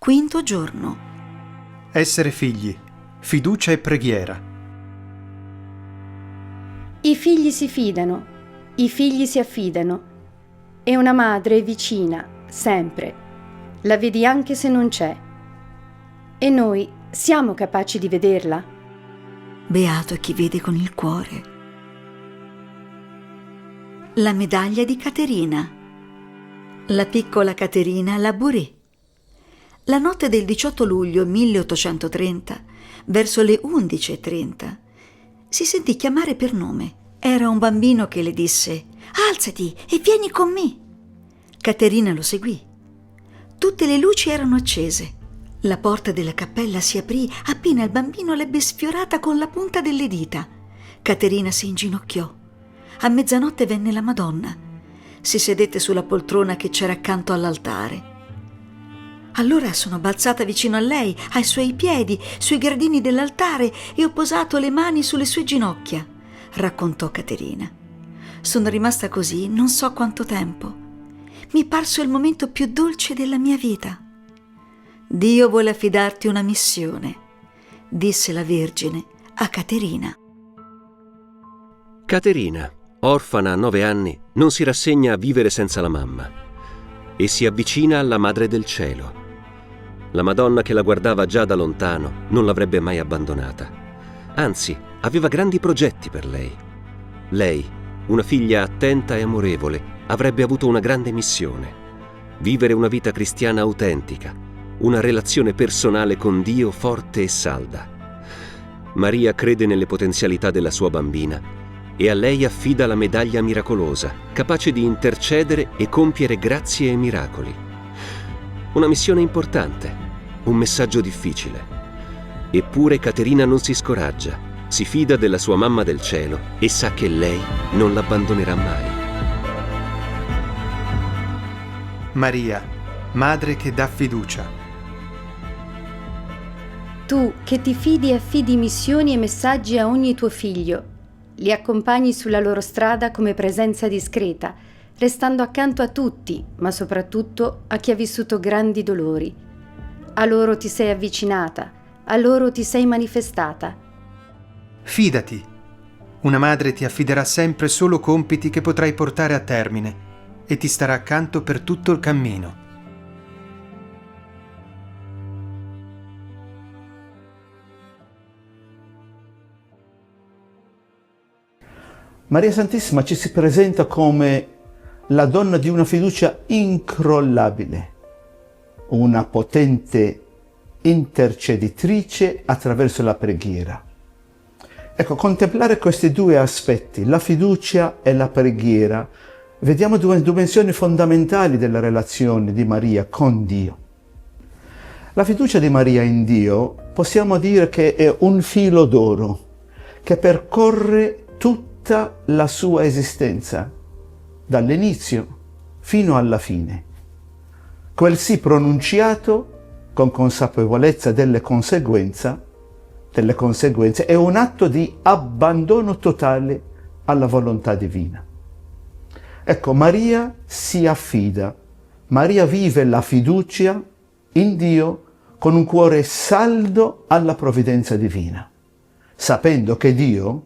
Quinto giorno. Essere figli, fiducia e preghiera. I figli si fidano, i figli si affidano, e una madre è vicina, sempre. La vedi anche se non c'è. E noi siamo capaci di vederla? Beato è chi vede con il cuore. La medaglia di Caterina. La piccola Caterina Labouré. La notte del 18 luglio 1830, verso le 11:30, si sentì chiamare per nome. Era un bambino che le disse: «Alzati e vieni con me!» Caterina lo seguì. Tutte le luci erano accese. La porta della cappella si aprì appena il bambino l'ebbe sfiorata con la punta delle dita. Caterina si inginocchiò. A mezzanotte venne la Madonna. Si sedette sulla poltrona che c'era accanto all'altare. Allora sono balzata vicino a lei, ai suoi piedi, sui gradini dell'altare, e ho posato le mani sulle sue ginocchia, raccontò Caterina. Sono rimasta così non so quanto tempo. Mi è parso il momento più dolce della mia vita. Dio vuole affidarti una missione, disse la Vergine a Caterina. Caterina, orfana a 9 anni, non si rassegna a vivere senza la mamma e si avvicina alla Madre del Cielo. La Madonna, che la guardava già da lontano, non l'avrebbe mai abbandonata. Anzi, aveva grandi progetti per lei. Lei, una figlia attenta e amorevole, avrebbe avuto una grande missione: vivere una vita cristiana autentica, una relazione personale con Dio forte e salda. Maria crede nelle potenzialità della sua bambina e a lei affida la medaglia miracolosa, capace di intercedere e compiere grazie e miracoli. Una missione importante, un messaggio difficile. Eppure Caterina non si scoraggia, si fida della sua mamma del cielo e sa che lei non l'abbandonerà mai. Maria, madre che dà fiducia. Tu che ti fidi e affidi missioni e messaggi a ogni tuo figlio, li accompagni sulla loro strada come presenza discreta, restando accanto a tutti, ma soprattutto a chi ha vissuto grandi dolori. A loro ti sei avvicinata, a loro ti sei manifestata. Fidati. Una madre ti affiderà sempre solo compiti che potrai portare a termine e ti starà accanto per tutto il cammino. Maria Santissima ci si presenta come la donna di una fiducia incrollabile, una potente interceditrice attraverso la preghiera. Ecco, contemplare questi due aspetti, la fiducia e la preghiera, vediamo due dimensioni fondamentali della relazione di Maria con Dio. La fiducia di Maria in Dio possiamo dire che è un filo d'oro che percorre tutta la sua esistenza, dall'inizio fino alla fine. Quel sì pronunciato con consapevolezza delle conseguenze è un atto di abbandono totale alla volontà divina. Ecco, Maria si affida, Maria vive la fiducia in Dio con un cuore saldo alla provvidenza divina, sapendo che Dio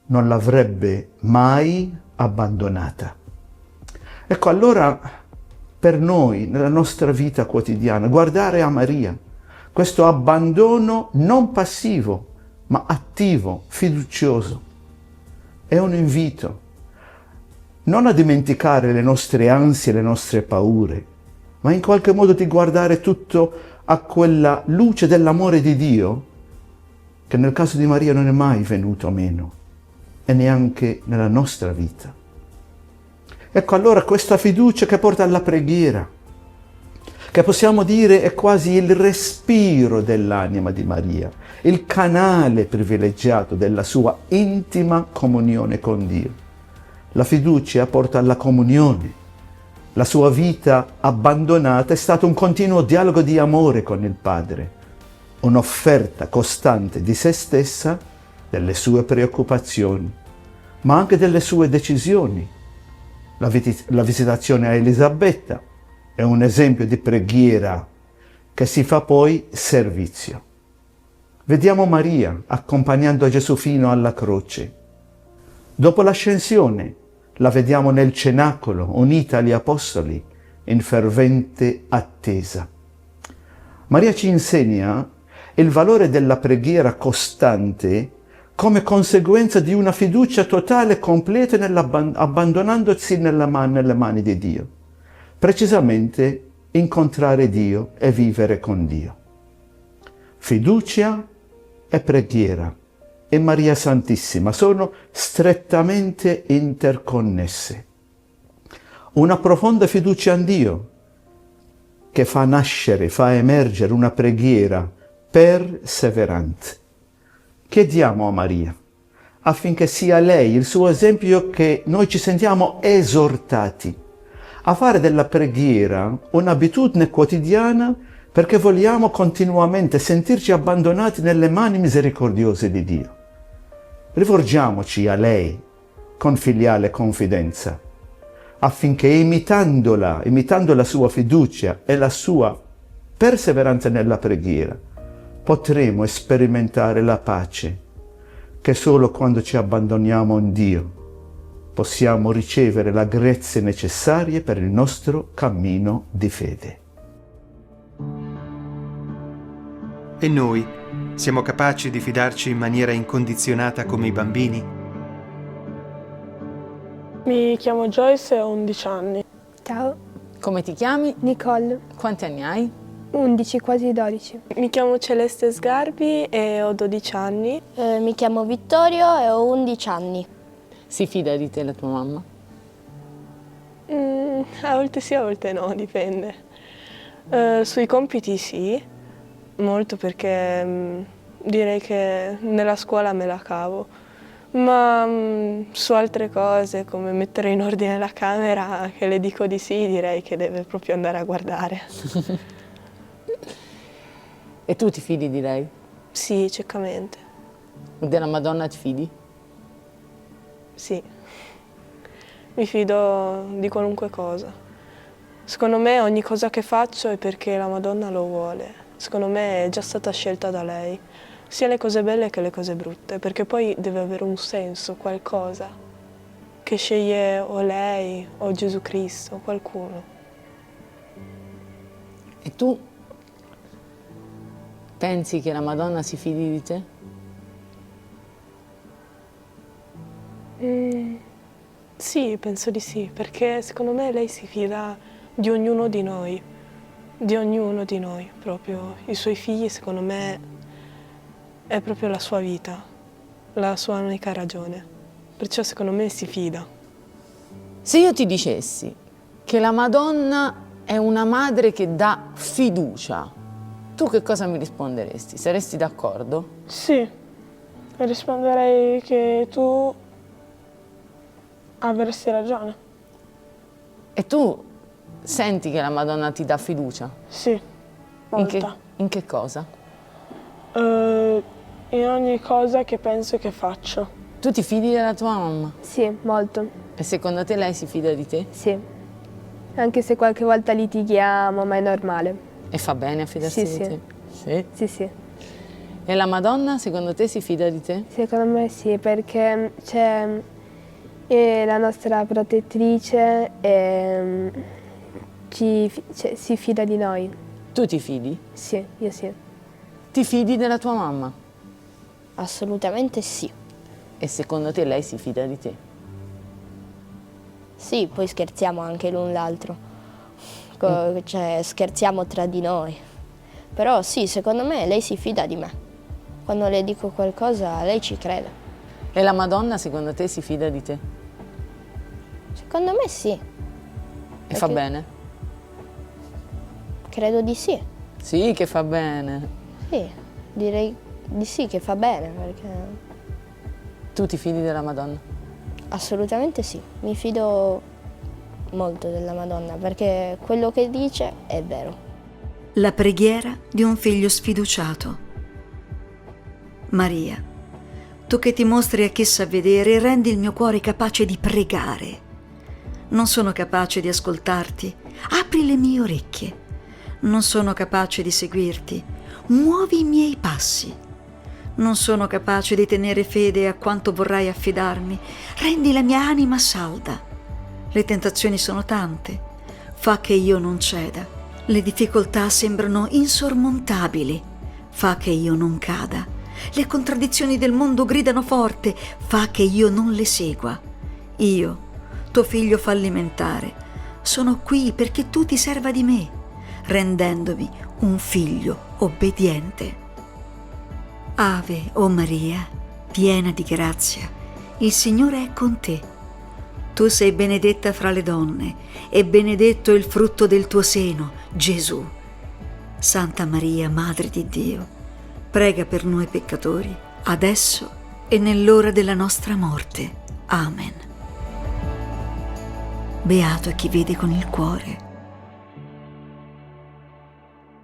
non l'avrebbe mai abbandonata. Ecco, allora per noi, nella nostra vita quotidiana, guardare a Maria, questo abbandono non passivo, ma attivo, fiducioso, è un invito non a dimenticare le nostre ansie, le nostre paure, ma in qualche modo di guardare tutto a quella luce dell'amore di Dio, che nel caso di Maria non è mai venuto meno, e neanche nella nostra vita. Ecco allora questa fiducia che porta alla preghiera, che possiamo dire è quasi il respiro dell'anima di Maria, il canale privilegiato della sua intima comunione con Dio. La fiducia porta alla comunione. La sua vita abbandonata è stato un continuo dialogo di amore con il Padre, un'offerta costante di se stessa, delle sue preoccupazioni, ma anche delle sue decisioni. La visitazione a Elisabetta è un esempio di preghiera che si fa poi servizio. Vediamo Maria accompagnando Gesù fino alla croce. Dopo l'ascensione la vediamo nel cenacolo, unita agli apostoli, in fervente attesa. Maria ci insegna il valore della preghiera costante come conseguenza di una fiducia totale e completa abbandonandosi nelle mani di Dio. Precisamente incontrare Dio e vivere con Dio. Fiducia e preghiera e Maria Santissima sono strettamente interconnesse. Una profonda fiducia in Dio che fa nascere, fa emergere una preghiera perseverante. Chiediamo a Maria affinché sia lei il suo esempio che noi ci sentiamo esortati a fare della preghiera un'abitudine quotidiana perché vogliamo continuamente sentirci abbandonati nelle mani misericordiose di Dio. Rivolgiamoci a lei con filiale confidenza affinché imitando la sua fiducia e la sua perseveranza nella preghiera, potremo sperimentare la pace che solo quando ci abbandoniamo in Dio possiamo ricevere le grazie necessarie per il nostro cammino di fede. E noi siamo capaci di fidarci in maniera incondizionata come i bambini? Mi chiamo Joyce e ho 11 anni. Ciao, Come ti chiami? Nicole, Quanti anni hai? 11, quasi 12. Mi chiamo Celeste Sgarbi e ho 12 anni. Mi chiamo Vittorio e ho 11 anni. Si fida di te la tua mamma? A volte sì, a volte no, dipende. Sui compiti sì, molto perché direi che nella scuola me la cavo. Ma su altre cose, come mettere in ordine la camera, che le dico di sì, direi che deve proprio andare a guardare. E tu ti fidi di lei? Sì, ciecamente. Della Madonna ti fidi? Sì. Mi fido di qualunque cosa. Secondo me ogni cosa che faccio è perché la Madonna lo vuole. Secondo me è già stata scelta da lei. Sia le cose belle che le cose brutte, perché poi deve avere un senso, qualcosa, che sceglie o lei o Gesù Cristo, qualcuno. E tu pensi che la Madonna si fidi di te? Sì, penso di sì, perché secondo me lei si fida di ognuno di noi, proprio. I suoi figli, secondo me, è proprio la sua vita, la sua unica ragione. Perciò secondo me si fida. Se io ti dicessi che la Madonna è una madre che dà fiducia, tu che cosa mi risponderesti? Saresti d'accordo? Sì, risponderei che tu avresti ragione. E tu senti che la Madonna ti dà fiducia? Sì, molta. In che cosa? In ogni cosa che penso e che faccio. Tu ti fidi della tua mamma? Sì, molto. E secondo te lei si fida di te? Sì. Anche se qualche volta litighiamo, ma è normale. E fa bene a fidarsi Sì, di sì. te? Sì. Sì, sì. E la Madonna secondo te si fida di te? Secondo me sì, perché c'è la nostra protettrice e si fida di noi. Tu ti fidi? Sì, io sì. Ti fidi della tua mamma? Assolutamente sì. E secondo te lei si fida di te? Sì, poi scherziamo anche l'un l'altro. Cioè, scherziamo tra di noi. Però sì, secondo me lei si fida di me. Quando le dico qualcosa, lei ci crede. E la Madonna secondo te si fida di te? Secondo me sì. E fa bene? Credo di sì. Sì, che fa bene. Sì, direi di sì che fa bene, perché Tu ti fidi della Madonna? assolutamente sì. Mi fido molto della Madonna, perché quello che dice è vero. La preghiera di un figlio sfiduciato. Maria, tu che ti mostri a chi sa vedere, rendi il mio cuore capace di pregare. Non sono capace di ascoltarti. Apri le mie orecchie. Non sono capace di seguirti. Muovi i miei passi. Non sono capace di tenere fede a quanto vorrai affidarmi. Rendi la mia anima salda. Le tentazioni sono tante. Fa che io non ceda. Le difficoltà sembrano insormontabili. Fa che io non cada. Le contraddizioni del mondo gridano forte. Fa che io non le segua. Io, tuo figlio fallimentare, sono qui perché tu ti serva di me, rendendomi un figlio obbediente. Ave, o Maria, piena di grazia, il Signore è con te. Tu sei benedetta fra le donne, e benedetto il frutto del tuo seno, Gesù. Santa Maria, Madre di Dio, prega per noi peccatori, adesso e nell'ora della nostra morte. Amen. Beato è chi vede con il cuore.